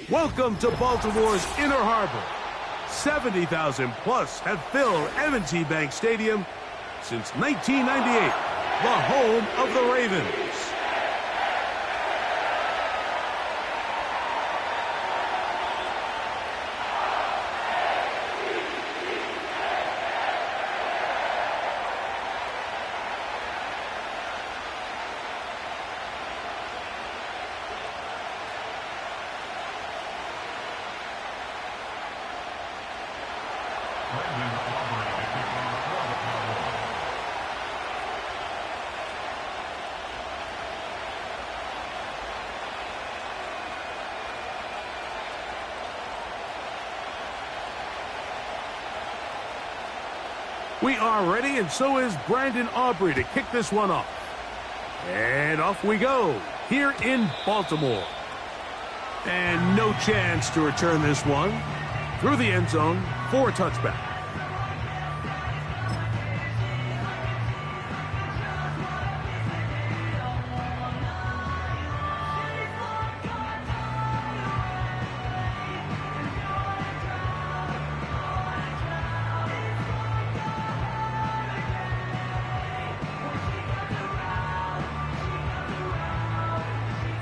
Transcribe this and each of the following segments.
Welcome to Baltimore's Inner Harbor. 70,000 plus have filled M&T Bank Stadium since 1998, the home of the Ravens. We are ready, and so is Brandon Aubrey to kick this one off. And off we go, here in Baltimore. And no chance to return this one through the end zone for a touchback.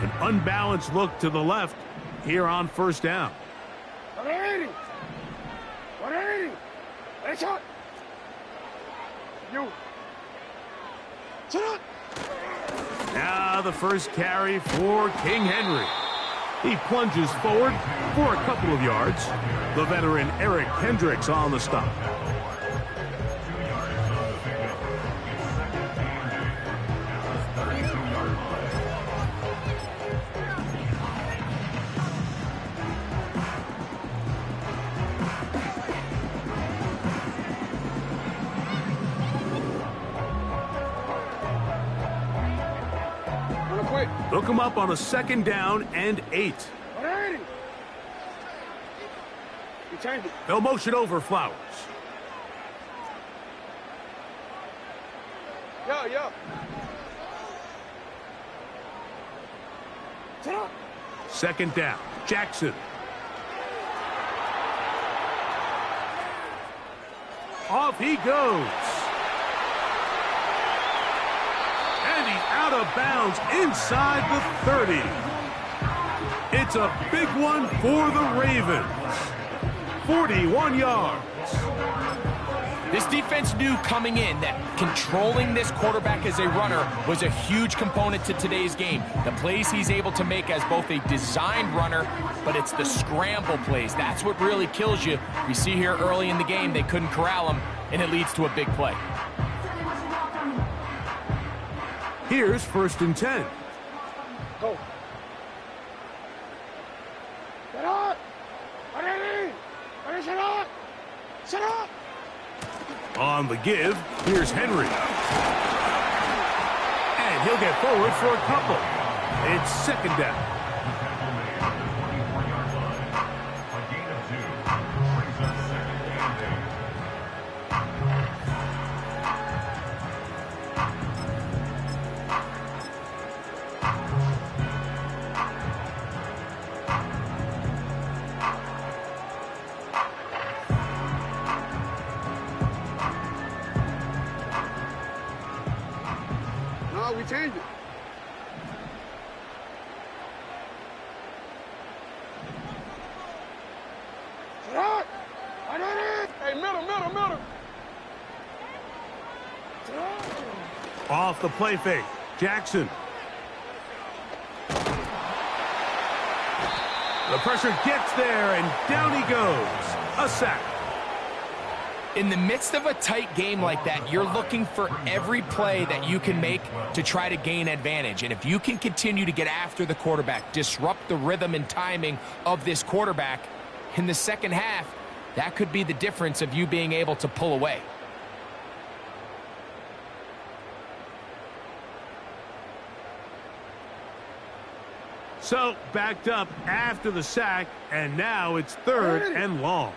An unbalanced look to the left here on first down. 180. 180. Hey, shot. You. Sit up. Now the first carry for King Henry. He plunges forward for a couple of yards. The veteran Eric Kendricks on the stop. Look him up on a second down and 8. 180. You change it. They'll motion over Flowers. Yeah. Sit up. Second down, Jackson. Off he goes. And he's out of bounds inside the 30. It's a big one for the Ravens. 41 yards. This defense knew coming in that controlling this quarterback as a runner was a huge component to today's game. The plays he's able to make as both a designed runner, but it's the scramble plays. That's what really kills you. We see here early in the game they couldn't corral him, and it leads to a big play. Here's 1st and 10. Go. Sit up. 180. Sit up. Sit up. On the give, here's Henry. And he'll get forward for a couple. It's second down. We changed it. Sit up. 180. Hey, middle. Sit up. Off the play fake, Jackson. The pressure gets there, and down he goes. A sack. In the midst of a tight game like that, you're looking for every play that you can make to try to gain advantage. And if you can continue to get after the quarterback, disrupt the rhythm and timing of this quarterback, in the second half, that could be the difference of you being able to pull away. So, backed up after the sack, and now it's 3rd and long.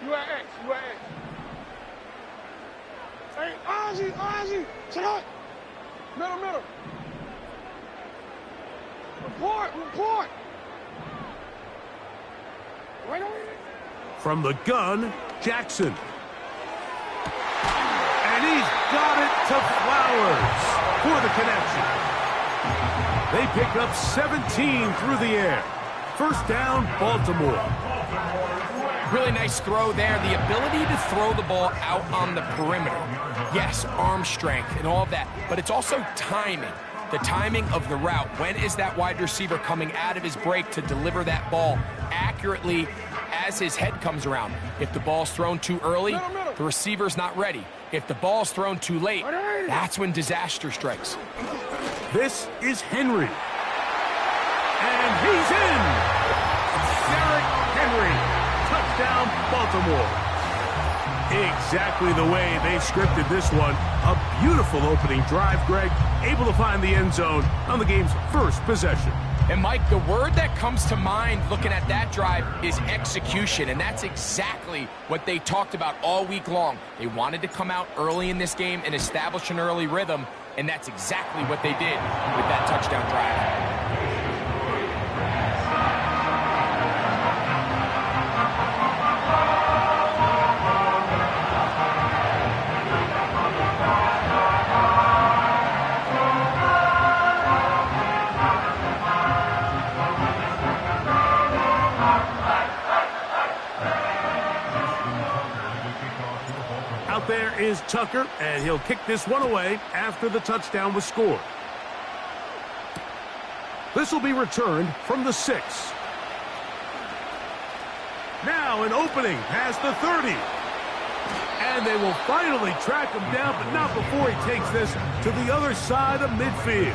You at X. Hey, Ozzy. Sit up. Middle. Report. Right on it. From the gun, Jackson. And he's got it to Flowers for the connection. They pick up 17 through the air. First down, Baltimore. Really nice throw there. The ability to throw the ball out on the perimeter. Yes, arm strength and all of that, but it's also timing. The timing of the route. When is that wide receiver coming out of his break to deliver that ball accurately as his head comes around? If the ball's thrown too early, the receiver's not ready. If the ball's thrown too late, that's when disaster strikes. This is Henry. And he's in! Derrick Henry. Touchdown, Baltimore. Exactly the way they scripted this one. A beautiful opening drive, Greg. Able to find the end zone on the game's first possession. And Mike, the word that comes to mind looking at that drive is execution, and that's exactly what they talked about all week long. They wanted to come out early in this game and establish an early rhythm, and that's exactly what they did with that touchdown drive. There is Tucker, and he'll kick this one away after the touchdown was scored. This will be returned from the 6. Now an opening past the 30. And they will finally track him down, but not before he takes this to the other side of midfield.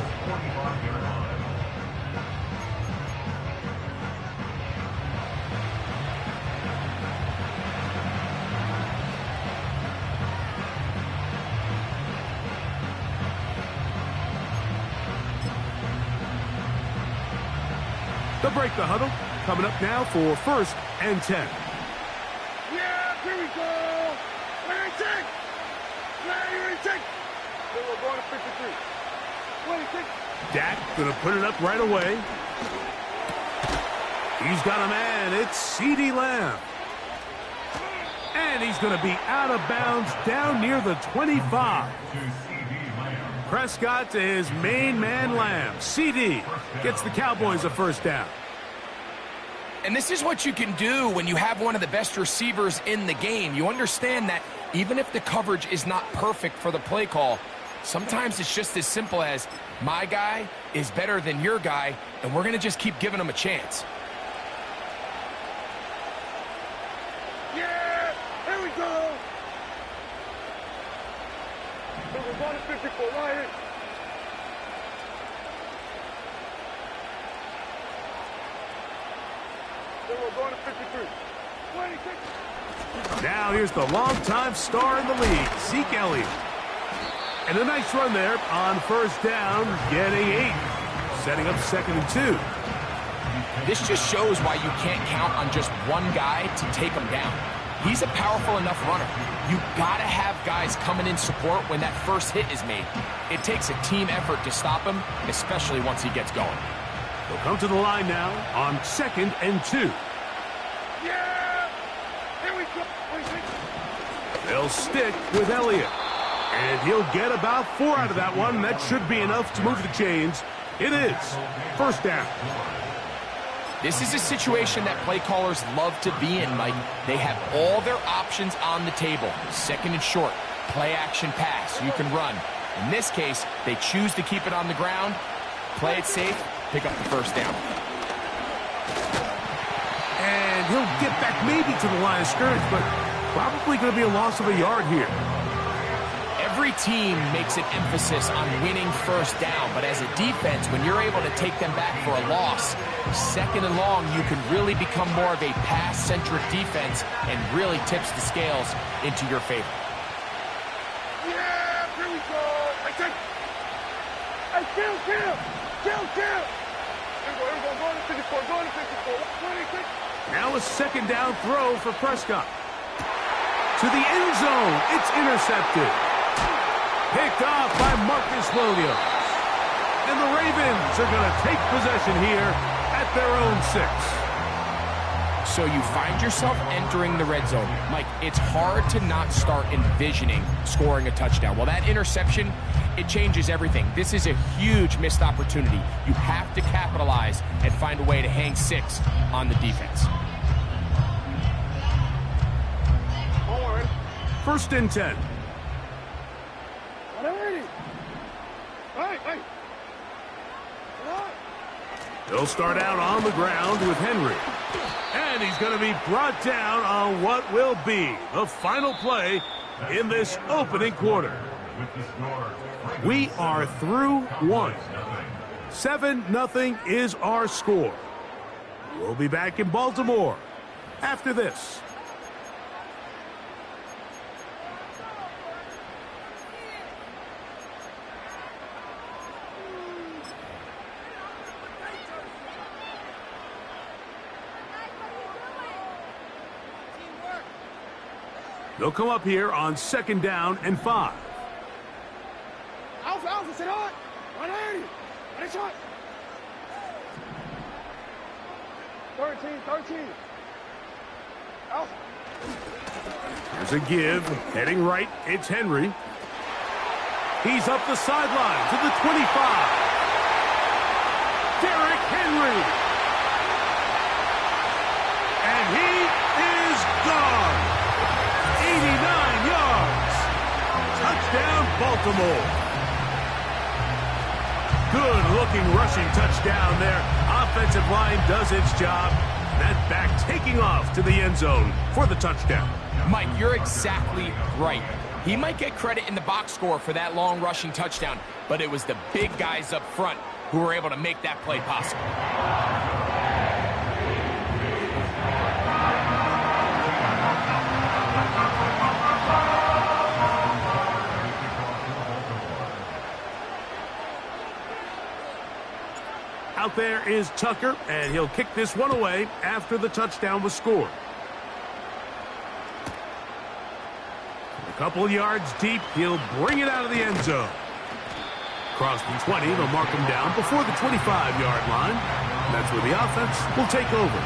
They'll break the huddle. Coming up now for 1st and 10. Yeah, here we go. Where is it? Where is it? Then we're going to 53. Where is it? Dak gonna put it up right away. He's got a man. It's CeeDee Lamb. And he's gonna be out of bounds down near the 25. Prescott to his main man, Lamb. CeeDee gets the Cowboys a first down. And this is what you can do when you have one of the best receivers in the game. You understand that even if the coverage is not perfect for the play call, sometimes it's just as simple as my guy is better than your guy, and we're going to just keep giving him a chance. Yeah, here we go. Then we're going to 54. Right here. Then we're going to 53. 26. Now here's the longtime star in the league, Zeke Elliott. And a nice run there on first down, getting 8. Setting up 2nd and 2. This just shows why you can't count on just one guy to take him down. He's a powerful enough runner. You gotta have guys coming in support when that first hit is made. It takes a team effort to stop him, especially once he gets going. They'll come to the line now on 2nd and 2. Yeah! Here we go. They'll stick with Elliott. And he'll get about 4 out of that one. That should be enough to move the chains. It is first down. This is a situation that play callers love to be in, Mike. They have all their options on the table. 2nd and short, play action pass, you can run. In this case, they choose to keep it on the ground, play it safe, pick up the first down. And he'll get back maybe to the line of scrimmage, but probably going to be a loss of a yard here. Every team makes an emphasis on winning first down, but as a defense, when you're able to take them back for a loss, 2nd and long, you can really become more of a pass-centric defense and really tips the scales into your favor. Yeah, here we go. I said, hey, kill. Here we go, going to 54, going to 54. 26. Now a 2nd down throw for Prescott. To the end zone, it's intercepted. Picked off by Marcus Williams. And the Ravens are going to take possession here at their own 6. So you find yourself entering the red zone. Mike, it's hard to not start envisioning scoring a touchdown. Well, that interception, it changes everything. This is a huge missed opportunity. You have to capitalize and find a way to hang 6 on the defense. Forward. 1st and 10. Hey. He'll start out on the ground with Henry. And he's going to be brought down on what will be the final play in this opening quarter. We are through 1. 7-0 is our score. We'll be back in Baltimore after this. They'll come up here on 2nd down and 5. Alpha, sit on. 180. Ready, shot. 13. Alpha. Here's a give. Heading right, it's Henry. He's up the sideline to the 25. Derrick Henry. And he is gone. 89 yards. Touchdown, Baltimore. Good-looking rushing touchdown there. Offensive line does its job. That back taking off to the end zone for the touchdown. Mike, you're exactly right. He might get credit in the box score for that long rushing touchdown, but it was the big guys up front who were able to make that play possible. Out there is Tucker, and he'll kick this one away after the touchdown was scored. A couple yards deep, he'll bring it out of the end zone. Across the 20, they'll mark him down before the 25-yard line. And that's where the offense will take over.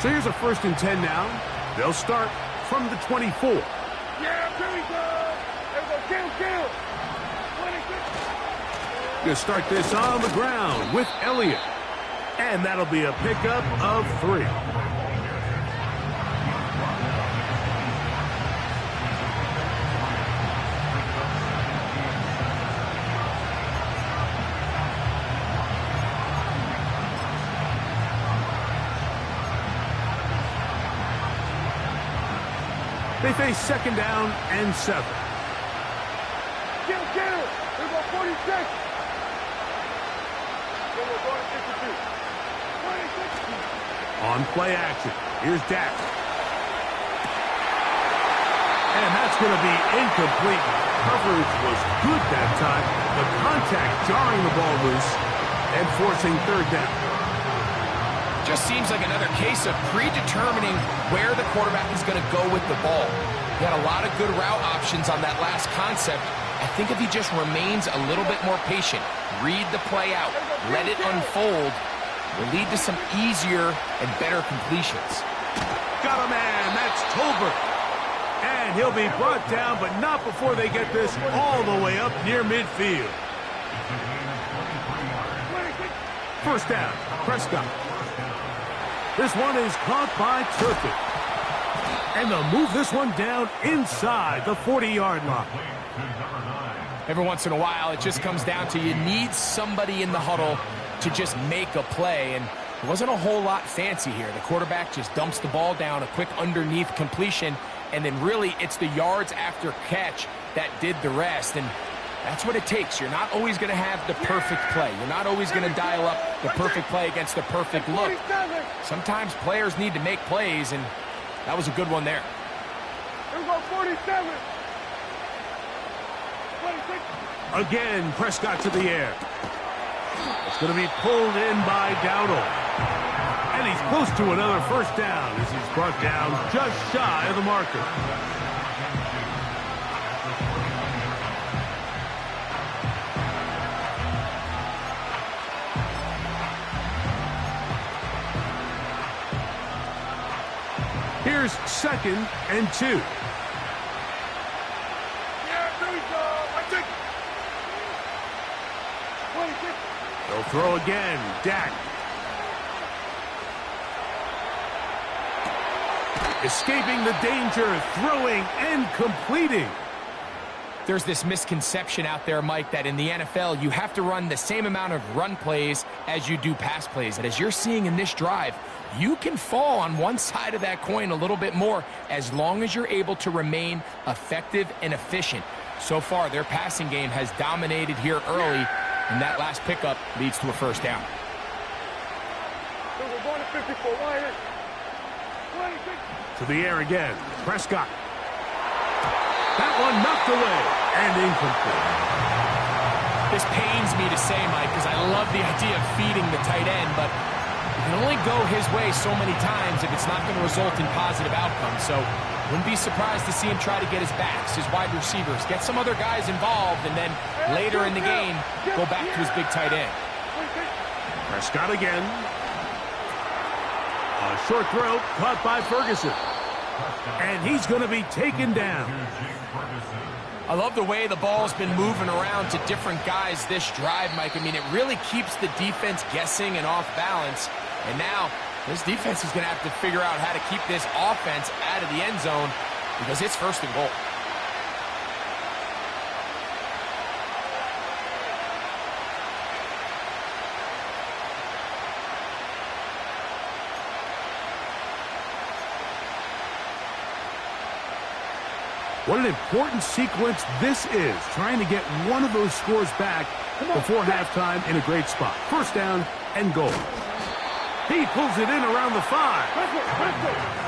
So here's a 1st and 10 now. They'll start from the 24. Yeah, here we go. There's a kill. 26. Gonna start this on the ground with Elliott. And that'll be a pickup of 3. They face 2nd down and 7. Kill. Here go 46. Then we're going to 52. 26. On play action, here's Dak. And that's going to be incomplete. Coverage was good that time. The contact jarring the ball loose and forcing 3rd down. Just seems like another case of predetermining where the quarterback is going to go with the ball. He had a lot of good route options on that last concept. I think if he just remains a little bit more patient, read the play out, let it unfold, will lead to some easier and better completions. Got a man, that's Tolbert. And he'll be brought down, but not before they get this all the way up near midfield. 1st down, Prescott. This one is caught by Turpin. And they'll move this one down inside the 40-yard line. Every once in a while, it just comes down to you need somebody in the huddle to just make a play. And it wasn't a whole lot fancy here. The quarterback just dumps the ball down, a quick underneath completion, and then really it's the yards after catch that did the rest. And that's what it takes. You're not always going to have the perfect play. You're not always going to dial up the perfect play against the perfect look. Sometimes players need to make plays, and that was a good one there. Here we go 47. 26. Again, Prescott to the air. It's going to be pulled in by Dowdle. And he's close to another first down as he's brought down just shy of the marker. Here's 2nd and 2. Yeah, there we go. I take it. They'll throw again. Dak. Escaping the danger, throwing and completing. There's this misconception out there, Mike, that in the NFL, you have to run the same amount of run plays as you do pass plays. And as you're seeing in this drive, you can fall on one side of that coin a little bit more as long as you're able to remain effective and efficient. So far, their passing game has dominated here early, and that last pickup leads to a first down. So we're going to 54. Why? To the air again. Prescott. That one knocked away and incomplete. This pains me to say, Mike, because I love the idea of feeding the tight end, but it can only go his way so many times if it's not going to result in positive outcomes. So wouldn't be surprised to see him try to get his backs, his wide receivers, get some other guys involved, and then later in the game, go back to his big tight end. Prescott again. A short throw caught by Ferguson. And he's going to be taken down. I love the way the ball's been moving around to different guys this drive, Mike. I mean, it really keeps the defense guessing and off balance. And now, this defense is going to have to figure out how to keep this offense out of the end zone because it's 1st and goal. What an important sequence this is, trying to get one of those scores back before halftime in a great spot. First down and goal. He pulls it in around the 5.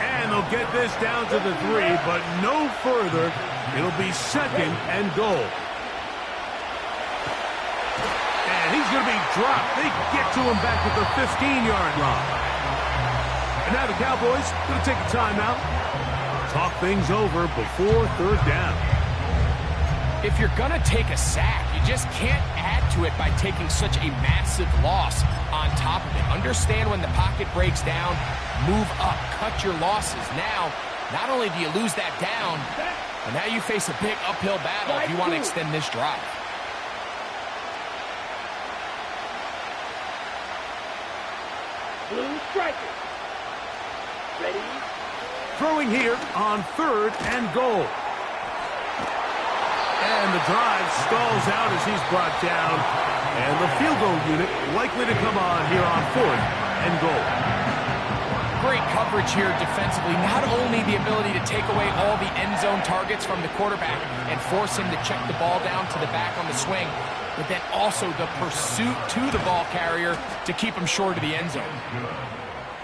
And they'll get this down to the 3, but no further. It'll be 2nd and goal. And he's going to be dropped. They get to him back at the 15-yard line. And now the Cowboys going to take a timeout. Talk things over before 3rd down. If you're going to take a sack, you just can't add to it by taking such a massive loss on top of it. Understand when the pocket breaks down, move up, cut your losses. Now, not only do you lose that down, but now you face a big uphill battle if you want to extend this drive. Blue striker. Ready? Throwing here on 3rd and goal. And the drive stalls out as he's brought down. And the field goal unit likely to come on here on 4th and goal. Great coverage here defensively. Not only the ability to take away all the end zone targets from the quarterback and force him to check the ball down to the back on the swing, but then also the pursuit to the ball carrier to keep him short of the end zone.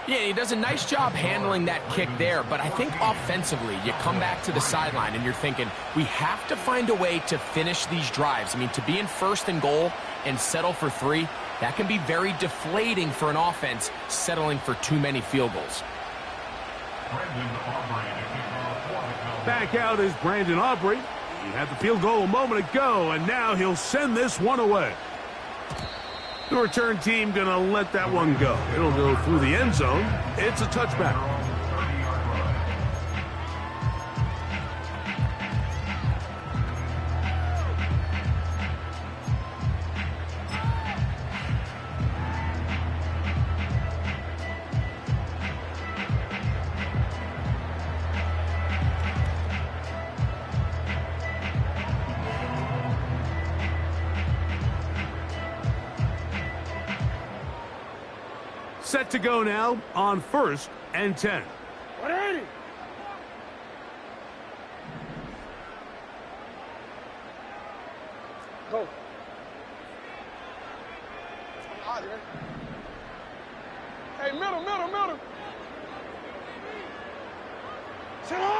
Yeah, he does a nice job handling that kick there, but I think offensively, you come back to the sideline and you're thinking, we have to find a way to finish these drives. I mean, to be in 1st and goal and settle for 3, that can be very deflating for an offense settling for too many field goals. Back out is Brandon Aubrey. He had the field goal a moment ago, and now he'll send this one away. The return team going to let that one go. It'll go through the end zone. It's a touchback. Set to go now on 1st and 10. What ain't it? Go. Hey, middle.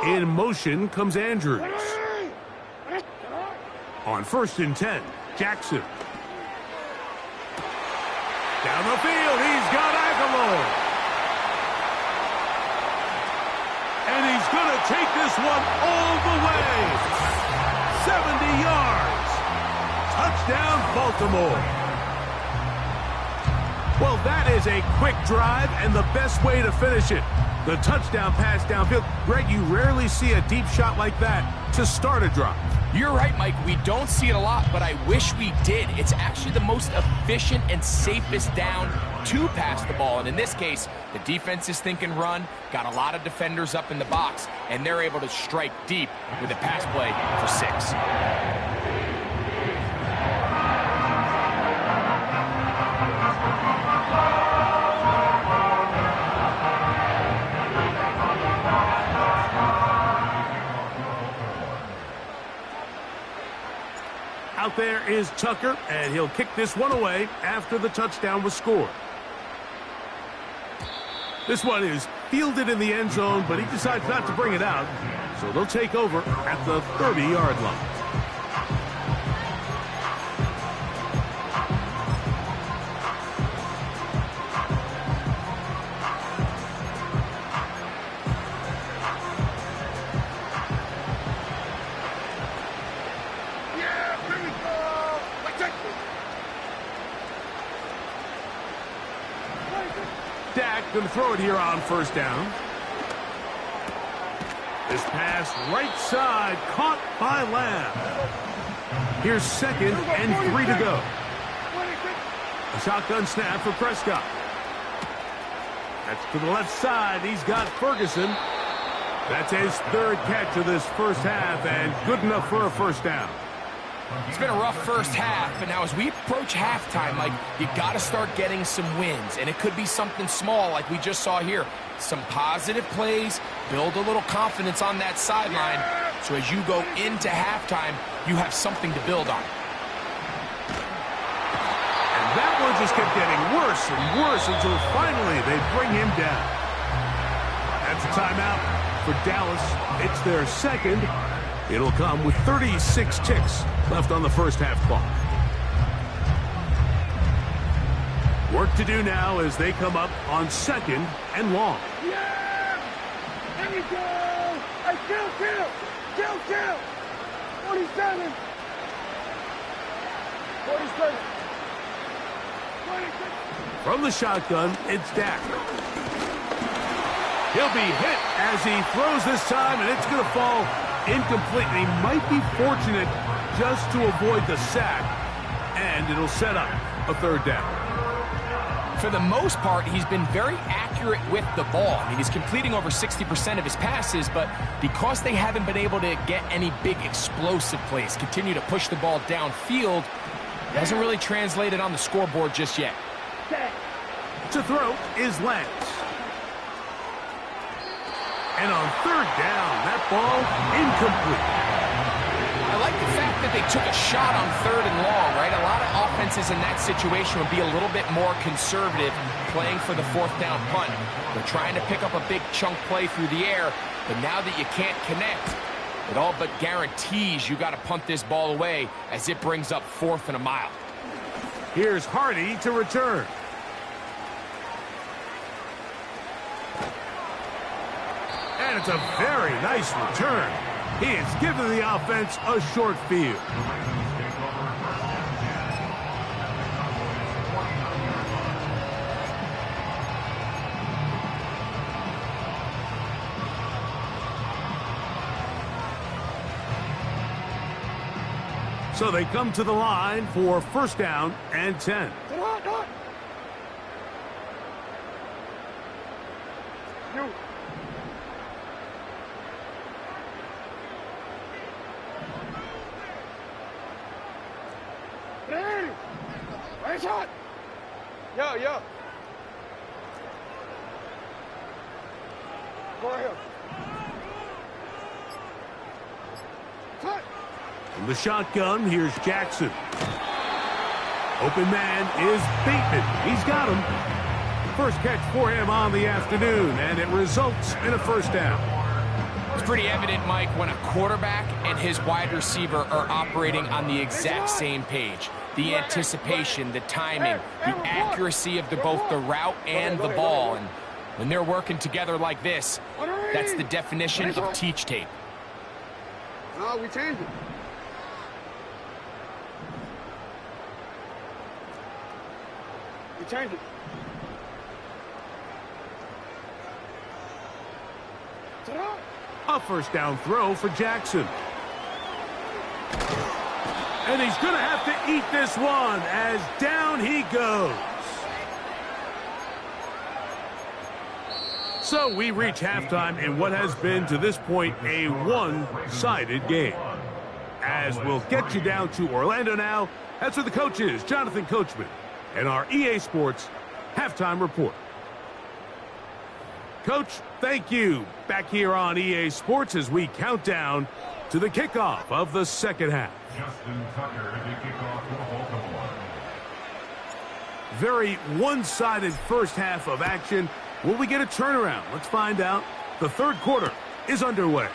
In motion comes Andrews. On 1st and 10, Jackson. Down the field, he's got Aguilar. And he's going to take this one all the way. 70 yards. Touchdown, Baltimore. Well, that is a quick drive and the best way to finish it. The touchdown pass downfield. Greg, you rarely see a deep shot like that to start a drive. You're right, Mike. We don't see it a lot, but I wish we did. It's actually the most efficient and safest down to pass the ball. And in this case, the defense is thinking run, got a lot of defenders up in the box, and they're able to strike deep with a pass play for 6. Out there is Tucker, and he'll kick this one away after the touchdown was scored. This one is fielded in the end zone, but he decides not to bring it out, so they'll take over at the 30-yard line. Going to throw it here on first down. This pass right side caught by Lamb. Here's 2nd and 3 to go. A shotgun snap for Prescott. That's to the left side. He's got Ferguson. That's his 3rd catch of this first half, and good enough for a first down. It's been a rough first half, but now as we approach halftime, Mike, you got to start getting some wins, and it could be something small like we just saw here. Some positive plays, build a little confidence on that sideline, so as you go into halftime, you have something to build on. And that one just kept getting worse and worse until finally they bring him down. That's a timeout for Dallas. It's their 2nd. It'll come with 36 ticks left on the first half clock. Work to do now as they come up on 2nd and long. Yeah! There we go! Hey, kill! 47! 47! 26! From the shotgun, it's Dak. He'll be hit as he throws this time, and it's going to fall incomplete. And he might be fortunate just to avoid the sack, and it'll set up a 3rd down. For the most part, he's been very accurate with the ball. I mean, he's completing over 60% of his passes, but because they haven't been able to get any big explosive plays, continue to push the ball downfield, hasn't really translated on the scoreboard just yet. To throw is Lance. And on 3rd down, that ball incomplete. I like the fact that they took a shot on 3rd and long, right? A lot of offenses in that situation would be a little bit more conservative playing for the 4th down punt. They're trying to pick up a big chunk play through the air, but now that you can't connect, it all but guarantees you got to punt this ball away as it brings up 4th and a mile. Here's Hardy to return. And it's a very nice return. He has given the offense a short field. So they come to the line for 1st down and 10. Shot! Yo. Go ahead. Cut! From the shotgun, here's Jackson. Open man is Bateman. He's got him. First catch for him on the afternoon, and it results in a 1st down. It's pretty evident, Mike, when a quarterback and his wide receiver are operating on the exact same page. the anticipation, the timing, the accuracy of both the route and the ball. And when they're working together like this, that's the definition of teach tape. No, we changed it. We changed it. Ta-da! A first down throw for Jackson. And he's going to have to eat this one as down he goes. So we reach halftime in what has been to this point a one-sided game. As we'll get you down to Orlando now, that's where the coach is, Jonathan Coachman, and our EA Sports halftime report. Coach, thank you. Back here on EA Sports as we count down to the kickoff of the second half. Justin Tucker, the kickoff for Baltimore. Very one-sided first half of action. Will we get a turnaround? Let's find out. The third quarter is underway.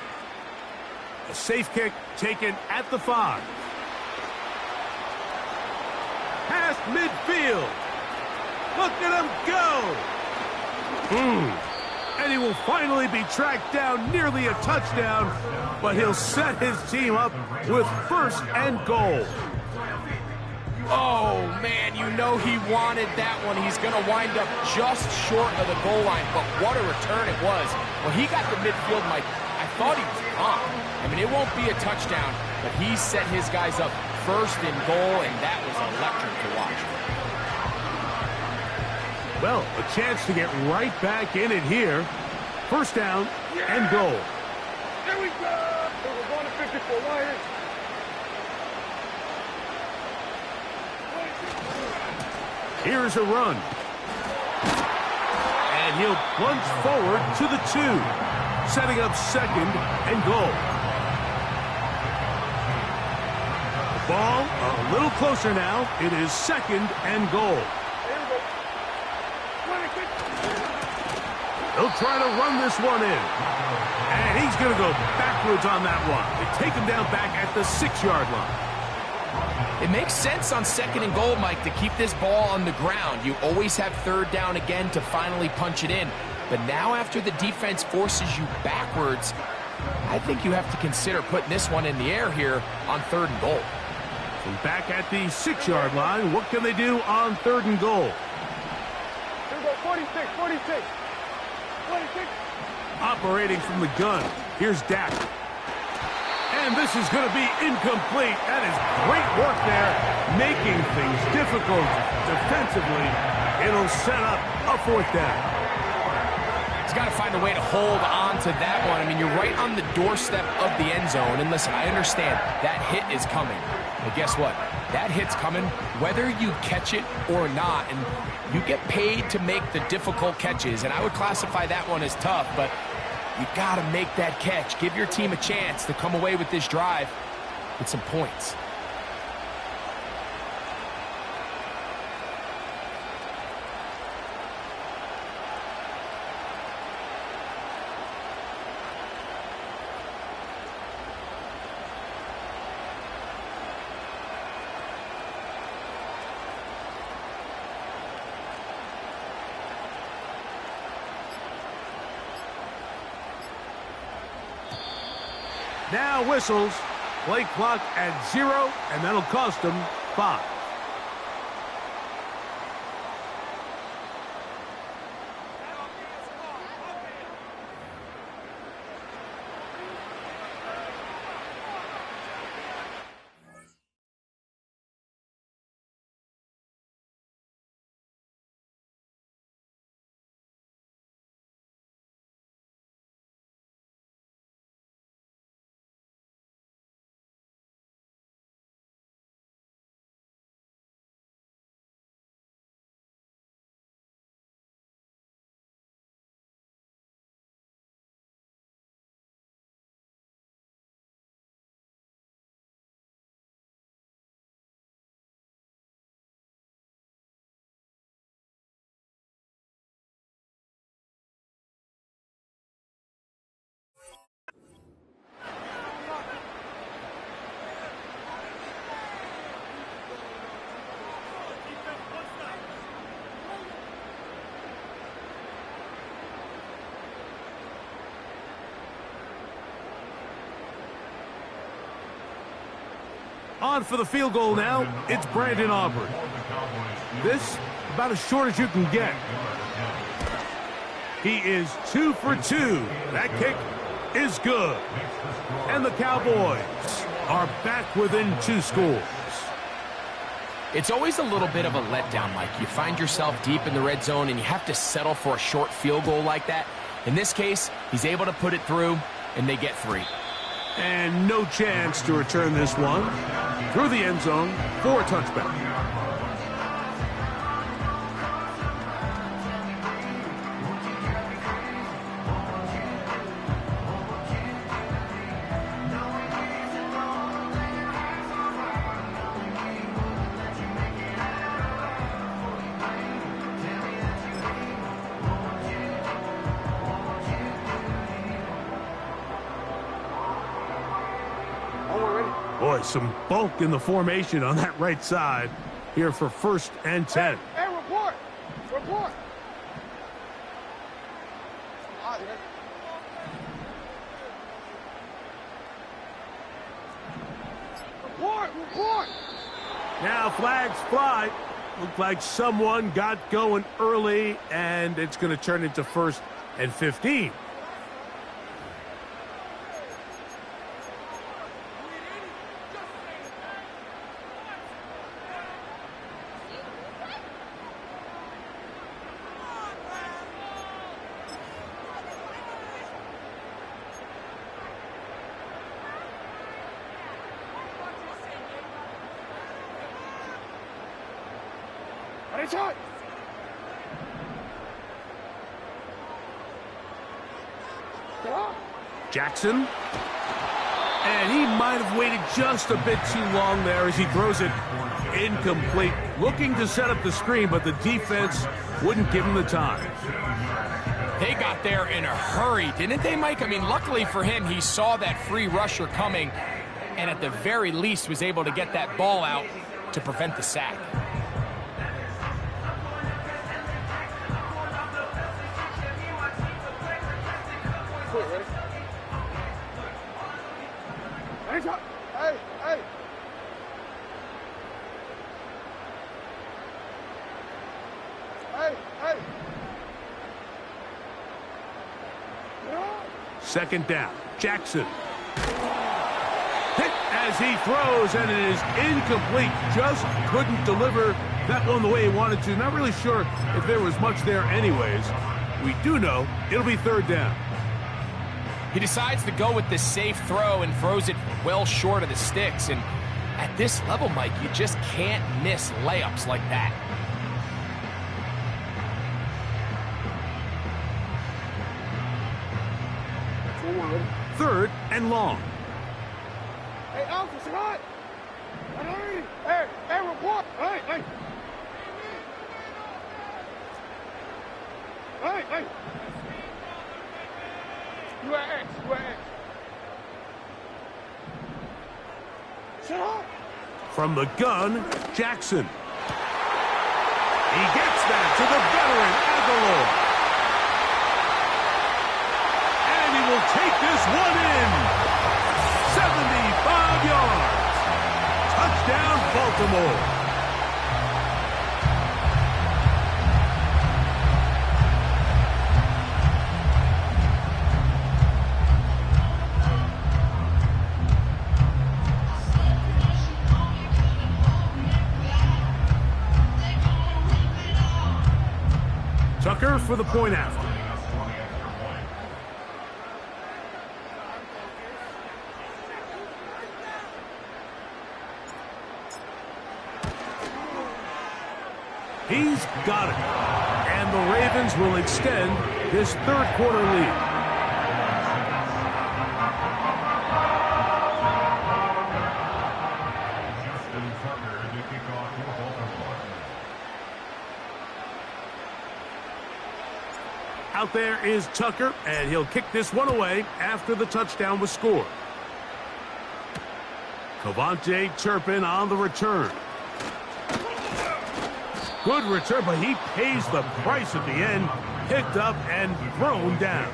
A safe kick taken at the 5. Past midfield. Look at him go. And he will finally be tracked down, nearly a touchdown, but he'll set his team up with first and goal. Oh, man, you know he wanted that one. He's going to wind up just short of the goal line, but what a return it was. When he got the midfield, Mike, I thought he was gone. I mean, it won't be a touchdown, but he set his guys up first and goal, and that was electric to watch. Well, a chance to get right back in it here. First down and goal. There we go! So we're going to 54. Why Here's a run. And he'll plunge forward to the 2, setting up second and goal. The ball a little closer now. It is second and goal. He'll try to run this one in. And he's going to go backwards on that one. They take him down back at the 6-yard line. It makes sense on second and goal, Mike, to keep this ball on the ground. You always have third down again to finally punch it in. But now after the defense forces you backwards, I think you have to consider putting this one in the air here on third and goal. From back at the 6-yard line, what can they do on third and goal? Here we go, 46, 46. 46. Operating from the gun, here's Dak. And this is going to be incomplete. That is great work there, making things difficult defensively. It'll set up a fourth down. He's got to find a way to hold on to that one. I mean, you're right on the doorstep of the end zone. And listen, I understand that hit is coming. But guess what? That hit's coming whether you catch it or not. And you get paid to make the difficult catches. And I would classify that one as tough, but you got to make that catch. Give your team a chance to come away with this drive with some points. Now whistles. Play clock at 0, and that'll cost them 5. On for the field goal now, it's Brandon Aubrey. This, about as short as you can get. He is 2 for 2. That kick is good. And the Cowboys are back within 2 scores. It's always a little bit of a letdown, Mike. You find yourself deep in the red zone and you have to settle for a short field goal like that. In this case, he's able to put it through, and they get 3. And no chance to return this one through the end zone for a touchback. Boy, some bulk in the formation on that right side here for 1st and 10. Hey, report! Report! Report! Now flags fly. Looked like someone got going early, and it's going to turn into 1st and 15. Shot. Jackson. And he might have waited just a bit too long there as he throws it incomplete. Looking to set up the screen, but the defense wouldn't give him the time. They got there in a hurry, didn't they, Mike? I mean, luckily for him, he saw that free rusher coming and at the very least was able to get that ball out to prevent the sack. Hey, hey. Hey, hey. 2nd down. Jackson. Hit as he throws, and it is incomplete. Just couldn't deliver that one the way he wanted to. Not really sure if there was much there anyways. We do know it'll be 3rd down. He decides to go with the safe throw and throws it well short of the sticks. And at this level, Mike, you just can't miss layups like that. Third and long. Hey, Alpha, Scott! Hey, hey, report! Hey, hey! Hey, hey! You are X, you are X. Shut up! From the gun, Jackson. He gets that to the veteran, Aguilar. And he will take this one in. 75 yards. Touchdown, Baltimore. Tucker for the point after. He's got it. And the Ravens will extend this 3rd quarter lead. Out there is Tucker, and he'll kick this one away after the touchdown was scored. KaVontae Turpin on the return. Good return, but he pays the price at the end. Picked up and thrown down.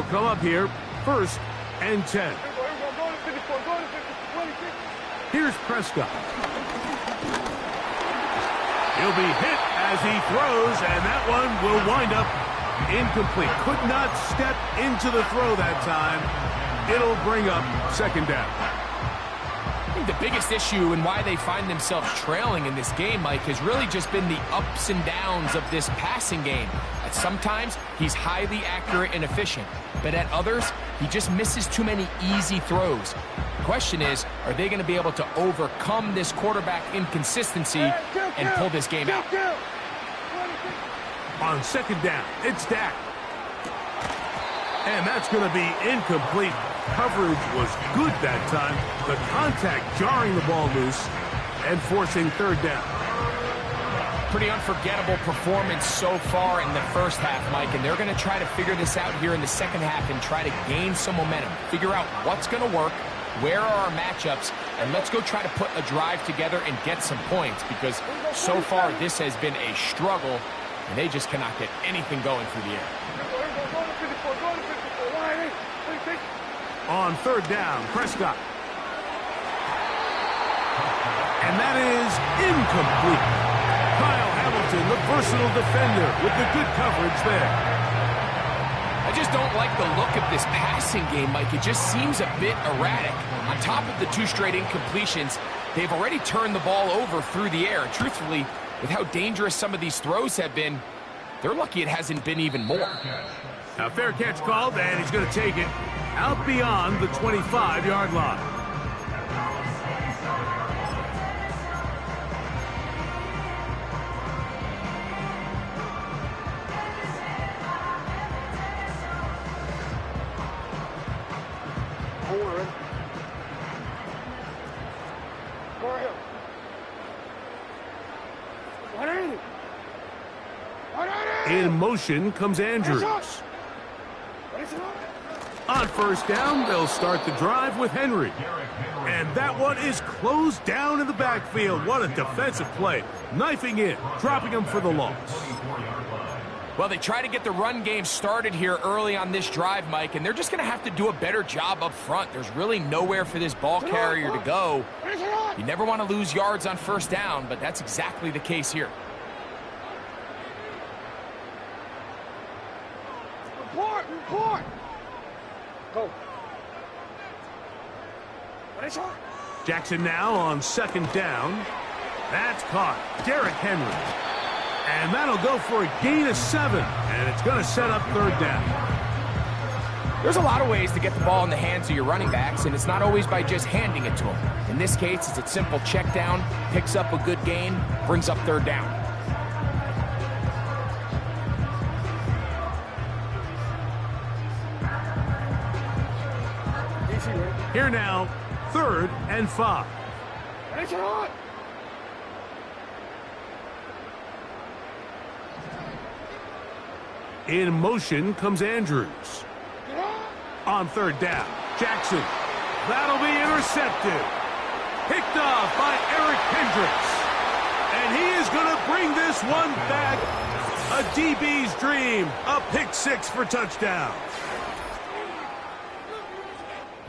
They'll come up here, 1st and 10. Here's Prescott. He'll be hit as he throws, and that one will wind up incomplete. Could not step into the throw that time. It'll bring up 2nd down. I think the biggest issue and why they find themselves trailing in this game, Mike, has really just been the ups and downs of this passing game. At sometimes, he's highly accurate and efficient, but at others, he just misses too many easy throws. The question is, are they going to be able to overcome this quarterback inconsistency and pull this game out? On 2nd down, it's Dak. And that's going to be incomplete. Coverage was good that time. The contact jarring the ball loose and forcing 3rd down. Pretty unforgettable performance so far in the first half, Mike, and they're going to try to figure this out here in the second half and try to gain some momentum. Figure out what's going to work, where are our matchups, and let's go try to put a drive together and get some points, because so far this has been a struggle, and they just cannot get anything going through the air. On 3rd down, Prescott. And that is incomplete. Kyle Hamilton, the versatile defender, with the good coverage there. I just don't like the look of this passing game, Mike. It just seems a bit erratic. On top of the 2 straight incompletions, they've already turned the ball over through the air. Truthfully, with how dangerous some of these throws have been, they're lucky it hasn't been even more. Now, fair catch called, and he's going to take it out beyond the 25-yard line. In motion comes Andrews. On 1st down, they'll start the drive with Henry. And that one is closed down in the backfield. What a defensive play. Knifing in, dropping him for the loss. Well, they try to get the run game started here early on this drive, Mike, and they're just going to have to do a better job up front. There's really nowhere for this ball carrier to go. You never want to lose yards on 1st down, but that's exactly the case here. Report! Go. Jackson now on 2nd down. That's caught. Derrick Henry. And that'll go for a gain of 7. And it's going to set up 3rd down. There's a lot of ways to get the ball in the hands of your running backs, and it's not always by just handing it to them. In this case, it's a simple check down, picks up a good gain, brings up 3rd down. Here now, 3rd and 5. In motion comes Andrews. On 3rd down, Jackson. That'll be intercepted. Picked off by Eric Kendricks. And he is going to bring this one back. A DB's dream. A pick 6 for touchdown.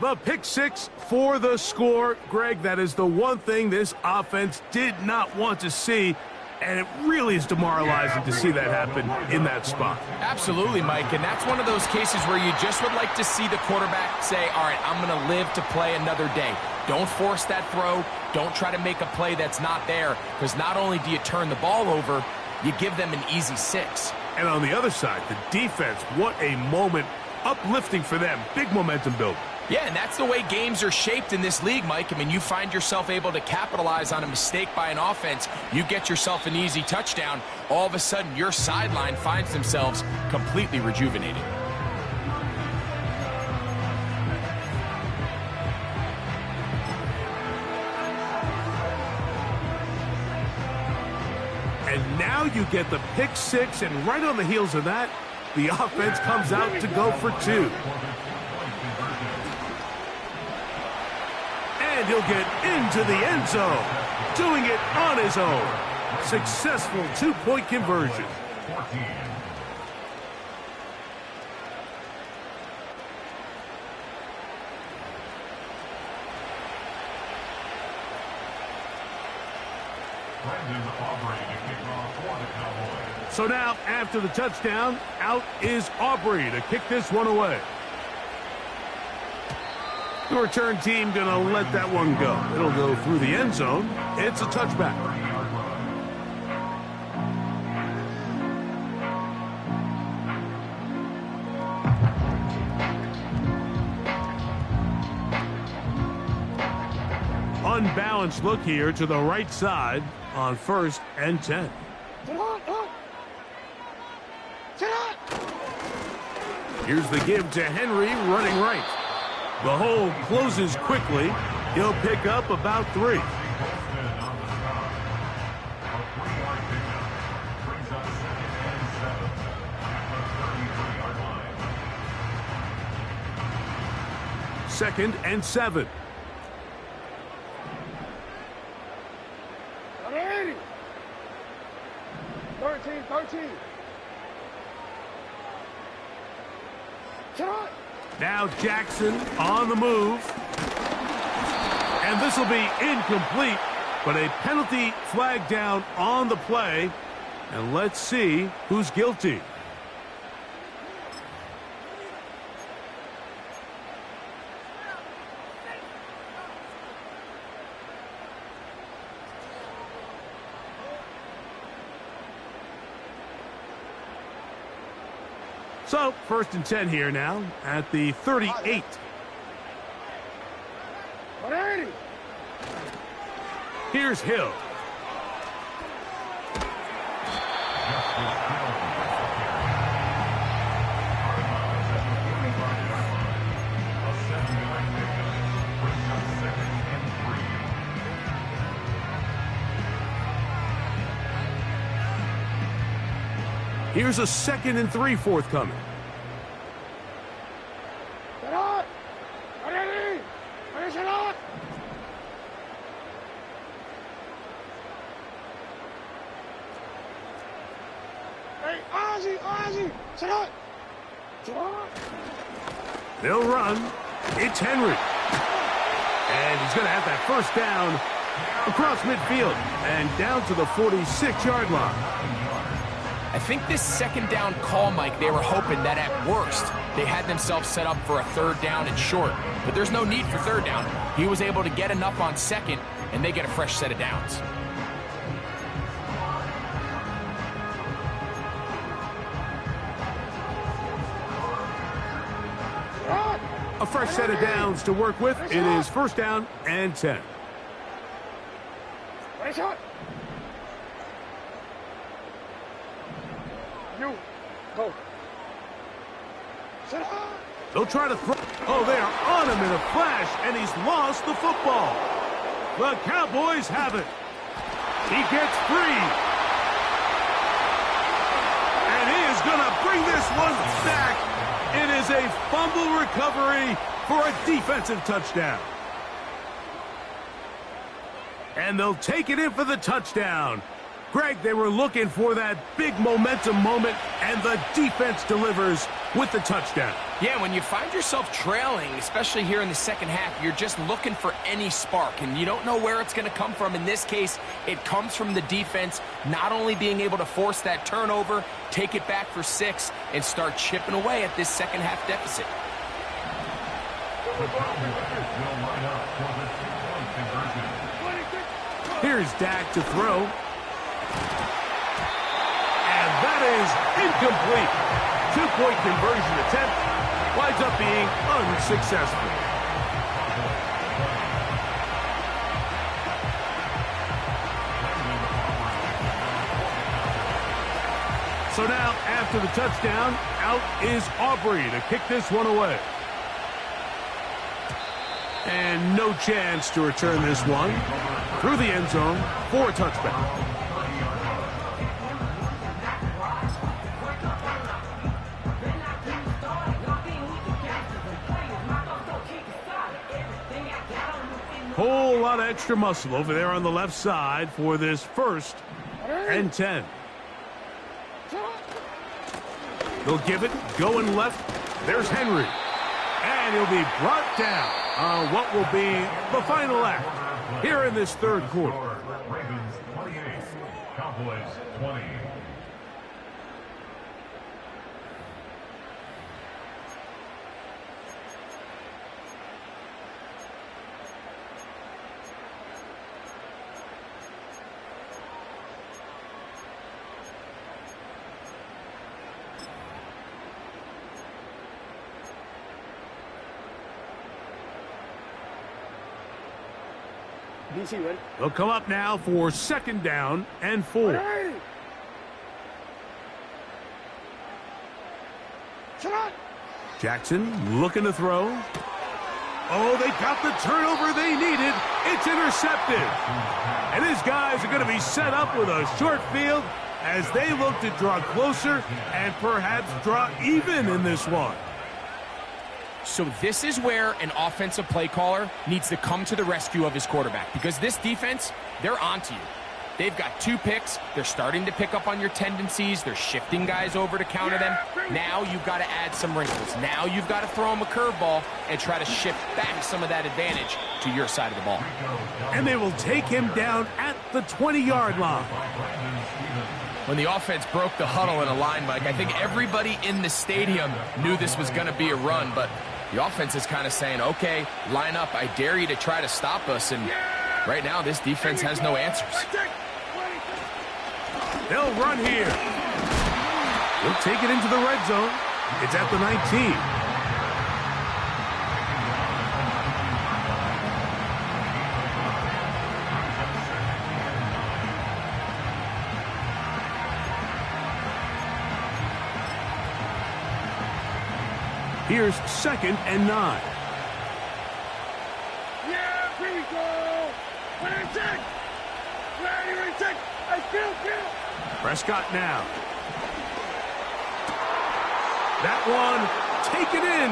The pick 6 for the score. Greg, that is the one thing this offense did not want to see, and it really is demoralizing to see that happen in that spot. Absolutely, Mike, and that's one of those cases where you just would like to see the quarterback say, all right, I'm going to live to play another day. Don't force that throw. Don't try to make a play that's not there, because not only do you turn the ball over, you give them an easy 6. And on the other side, the defense, what a moment. Uplifting for them. Big momentum build. Yeah, and that's the way games are shaped in this league, Mike. I mean, you find yourself able to capitalize on a mistake by an offense. You get yourself an easy touchdown. All of a sudden, your sideline finds themselves completely rejuvenated. And now you get the pick 6, and right on the heels of that, the offense comes out to go for 2. And he'll get into the end zone, doing it on his own. Successful 2-point conversion. Brandon Aubrey to kick off for the Cowboys. So now, after the touchdown, out is Aubrey to kick this one away. The return team going to let that one go. It'll go through the end zone. It's a touchback. Unbalanced look here to the right side on 1st and 10. Here's the give to Henry running right. The hole closes quickly. He'll pick up about 3. Second and 7. 13. Now Jackson on the move. And this will be incomplete, but a penalty flag down on the play. And let's see who's guilty. So, 1st and 10 here now at the 38. Here's Hill. Here's a 2nd and 3 forthcoming. They'll run. It's Henry. And he's going to have that 1st down across midfield and down to the 46-yard line. I think this 2nd down call, Mike, they were hoping that at worst they had themselves set up for a 3rd down and short. But there's no need for 3rd down. He was able to get enough on 2nd, and they get a fresh set of downs. A fresh set of downs to work with. It is 1st down and 10. Go. They'll try to throw. Oh, they are on him in a flash, and he's lost the football. The Cowboys have it. He gets free. And he is going to bring this one back. It is a fumble recovery for a defensive touchdown. And they'll take it in for the touchdown. Greg, they were looking for that big momentum moment, and the defense delivers with the touchdown. Yeah, when you find yourself trailing, especially here in the 2nd half, you're just looking for any spark, and you don't know where it's going to come from. In this case, it comes from the defense not only being able to force that turnover, take it back for 6, and start chipping away at this 2nd half deficit. Here's Dak to throw. And that is incomplete. 2-point conversion attempt winds up being unsuccessful. So now, after the touchdown, out is Aubrey to kick this one away. And no chance to return this one through the end zone for a touchback. Whole lot of extra muscle over there on the left side for this 1st and 10. They'll give it, going left. There's Henry. And he'll be brought down on what will be the final act here in this 3rd quarter. 28. Cowboys 20. DC, ready? They'll come up now for 2nd down and 4. Hey! Shut up! Jackson looking to throw. Oh, they got the turnover they needed. It's intercepted. And his guys are going to be set up with a short field as they look to draw closer and perhaps draw even in this one. So this is where an offensive play caller needs to come to the rescue of his quarterback, because this defense, they're onto you. They've got 2 picks. They're starting to pick up on your tendencies. They're shifting guys over to counter them. Now you've got to add some wrinkles. Now you've got to throw them a curveball and try to shift back some of that advantage to your side of the ball. And they will take him down at the 20-yard line. When the offense broke the huddle in a line, Mike, I think everybody in the stadium knew this was going to be a run, but the offense is kind of saying, okay, line up. I dare you to try to stop us. And right now, this defense has no answers. They'll run here. They'll take it into the red zone. It's at the 19. Here's 2nd and 9. Yeah, here we go! Ready, check! Ready, check! Hey, kill! Prescott now. That one taken in.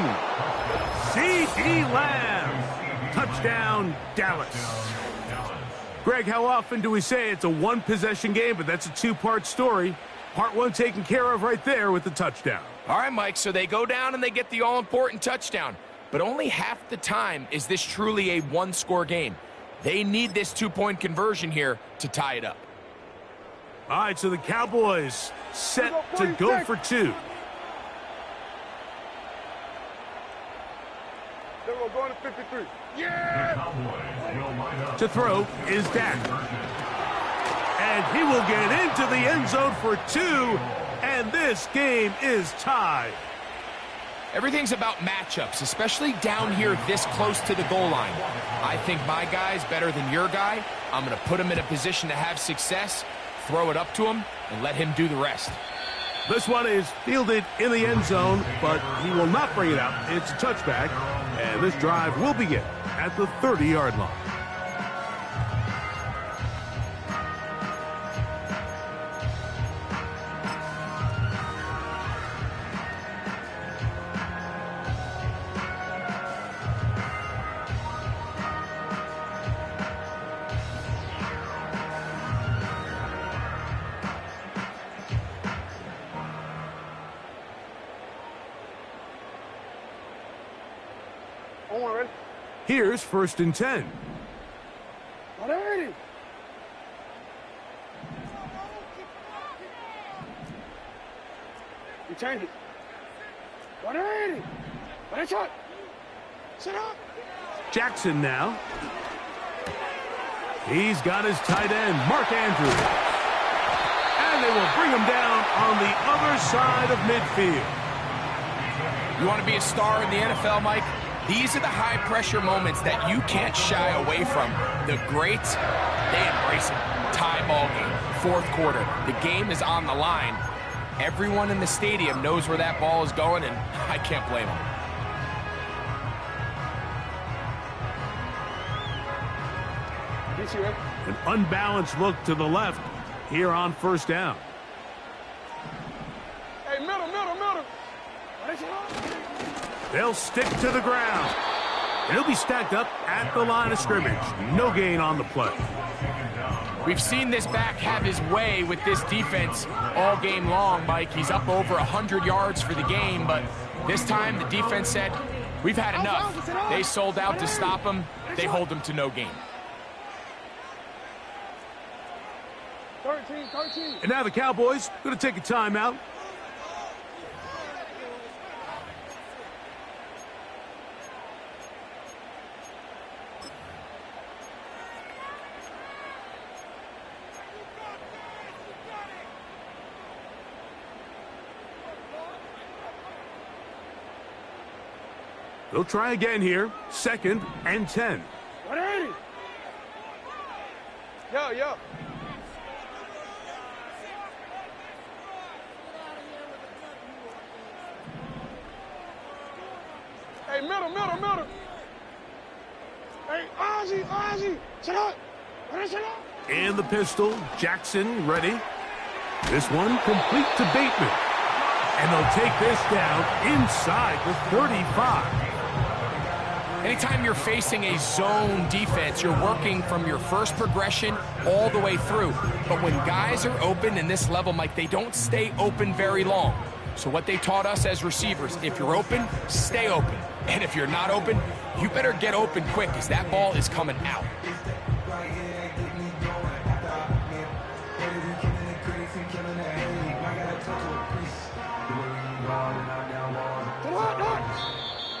C.D. Lamb. Touchdown, Dallas. Greg, how often do we say it's a one-possession game, but that's a 2-part story? Part 1 taken care of right there with the touchdown. All right, Mike, so they go down and they get the all-important touchdown. But only half the time is this truly a one-score game. They need this 2-point conversion here to tie it up. All right, so the Cowboys set to go for 2. Then we're going to 53. Yeah! To throw is Dak. And he will get into the end zone for 2. And this game is tied. Everything's about matchups, especially down here this close to the goal line. I think my guy's better than your guy. I'm going to put him in a position to have success, throw it up to him, and let him do the rest. This one is fielded in the end zone, but he will not bring it out. It's a touchback, and this drive will begin at the 30-yard line. Ready? Here's 1st and 10. Ready? You change it. Ready? Ready, shot. Sit up. Jackson now. He's got his tight end, Mark Andrews. And they will bring him down on the other side of midfield. You want to be a star in the NFL, Mike? These are the high-pressure moments that you can't shy away from. The greats, they embrace it. Tie ball game, 4th quarter. The game is on the line. Everyone in the stadium knows where that ball is going, and I can't blame them. An unbalanced look to the left here on 1st down. Hey, middle. They'll stick to the ground. And he'll be stacked up at the line of scrimmage. No gain on the play. We've seen this back have his way with this defense all game long, Mike. He's up over 100 yards for the game, but this time the defense said, we've had enough. They sold out to stop him. They hold him to no gain. 13. And now the Cowboys going to take a timeout. They'll try again here. 2nd and 10. 180. Yo. Hey, middle. Hey, Ozzy. Shut up. And the pistol. Jackson ready. This one complete to Bateman. And they'll take this down inside the 35. Anytime you're facing a zone defense, you're working from your first progression all the way through. But when guys are open in this level, Mike, they don't stay open very long. So what they taught us as receivers, if you're open, stay open. And if you're not open, you better get open quick because that ball is coming out.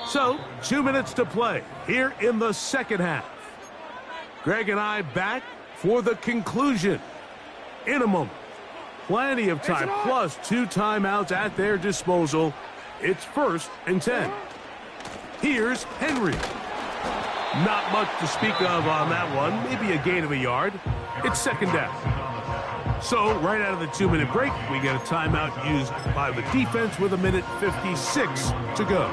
So, 2 minutes to play here in the second half. Greg and I back for the conclusion in a moment. Plenty of time, plus 2 timeouts at their disposal. It's 1st and 10. Here's Henry. Not much to speak of on that one. Maybe a gain of a yard. It's 2nd down. So, right out of the 2-minute break, we get a timeout used by the defense with 1:56 to go.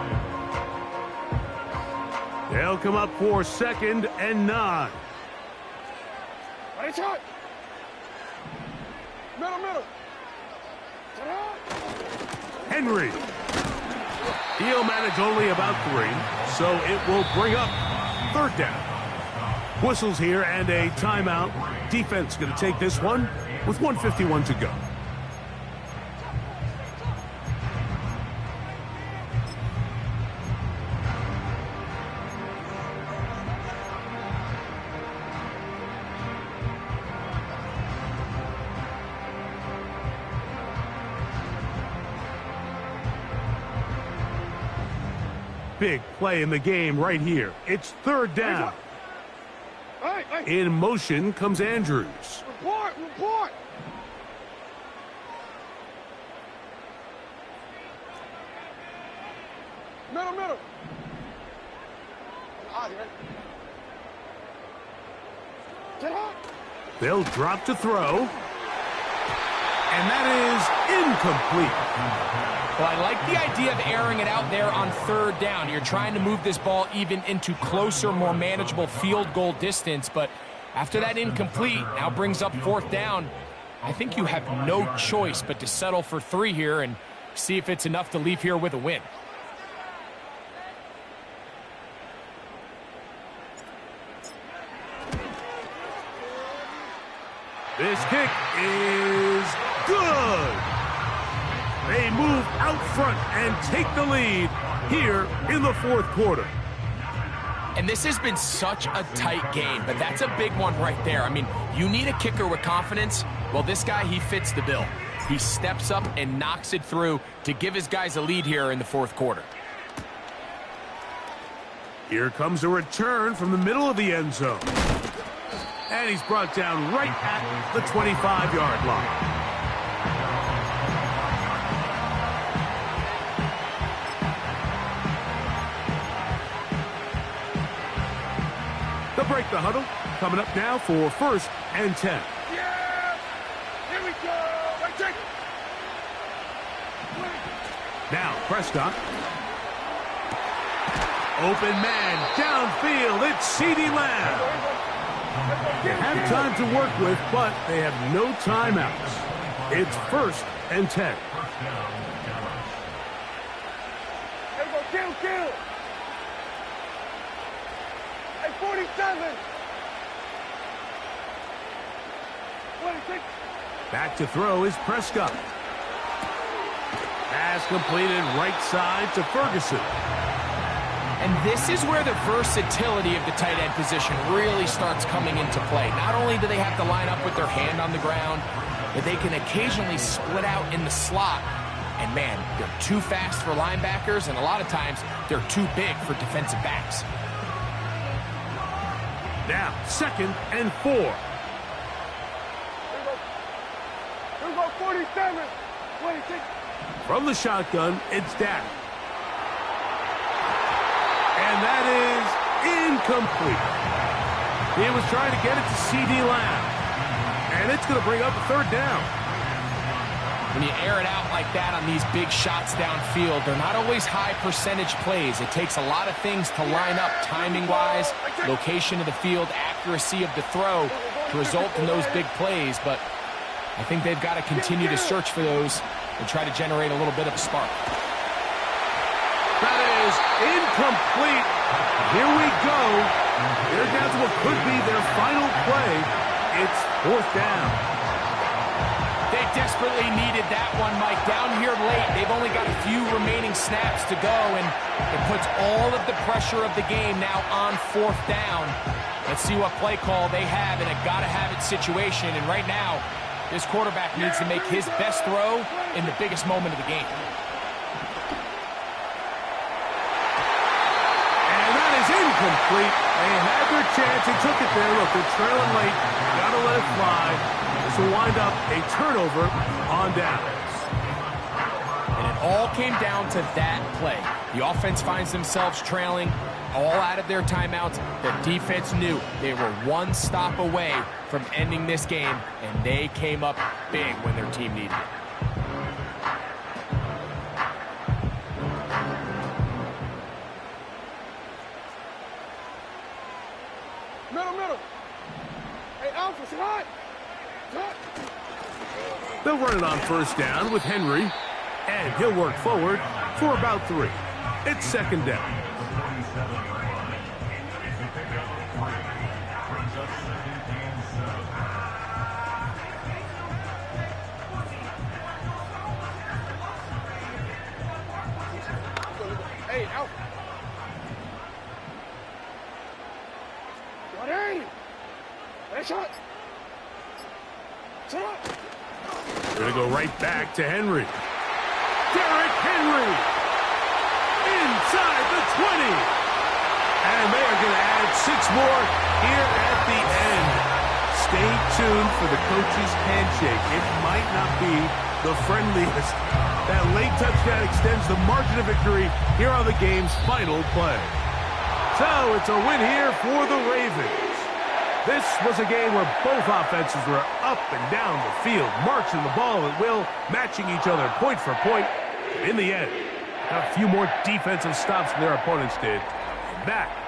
They'll come up for 2nd and 9. Right shot. Middle. Henry. He'll manage only about 3, so it will bring up 3rd down. Whistles here and a timeout. Defense going to take this one with 1:51 to go. Big play in the game right here. It's 3rd down. In motion comes Andrews. Report. Middle. Get up. They'll drop to throw. And that is incomplete. Well, I like the idea of airing it out there on 3rd down. You're trying to move this ball even into closer, more manageable field goal distance. But after that incomplete, now brings up 4th down. I think you have no choice but to settle for 3 here and see if it's enough to leave here with a win. This kick is good. They move out front and take the lead here in the 4th quarter. And this has been such a tight game, but that's a big one right there. I mean, you need a kicker with confidence. Well, this guy, he fits the bill. He steps up and knocks it through to give his guys a lead here in the 4th quarter. Here comes a return from the middle of the end zone. And he's brought down right at the 25-yard line. They'll break the huddle. Coming up now for 1st and 10. Yeah! Here we go! Right, take it! Now Prescott. Open man downfield. It's CeeDee Lamb. They have time to work with, but they have no timeouts. It's 1st and 10. There we go, kill! Hey, 47! 26! Back to throw is Prescott. Pass completed right side to Ferguson. And this is where the versatility of the tight end position really starts coming into play. Not only do they have to line up with their hand on the ground, but they can occasionally split out in the slot. And man, they're too fast for linebackers, and a lot of times they're too big for defensive backs. Now, 2nd and 4. Here we go, 47. 26. From the shotgun, it's Dak. And that is incomplete. He was trying to get it to C.D. Lamb. And it's going to bring up a 3rd down. When you air it out like that on these big shots downfield, they're not always high percentage plays. It takes a lot of things to line up timing-wise, location of the field, accuracy of the throw to result in those big plays. But I think they've got to continue to search for those and try to generate a little bit of a spark. That is incomplete. Here we go. They're down to what could be their final play. It's 4th down. They desperately needed that one, Mike. Down here late, they've only got a few remaining snaps to go, and it puts all of the pressure of the game now on 4th down. Let's see what play call they have in a gotta-have-it situation. And right now, this quarterback needs to make his best throw in the biggest moment of the game. And that is incomplete. They had their chance. They took it there. Look, they're trailing late. Gotta let it fly. This will wind up a turnover on downs. And it all came down to that play. The offense finds themselves trailing, all out of their timeouts. The defense knew they were one stop away from ending this game, and they came up big when their team needed it. Middle. Hey, Alpha, say hi. They'll run it on 1st down with Henry, and he'll work forward for about 3. It's 2nd down. Hey, Alpha. Got it. Hey, shot. Shot. They're going to go right back to Henry. Derrick Henry inside the 20. And they are going to add 6 more here at the end. Stay tuned for the coach's handshake. It might not be the friendliest. That late touchdown extends the margin of victory here on the game's final play. So it's a win here for the Ravens. This was a game where both offenses were up and down the field, marching the ball at will, matching each other point for point. In the end, a few more defensive stops than their opponents did. That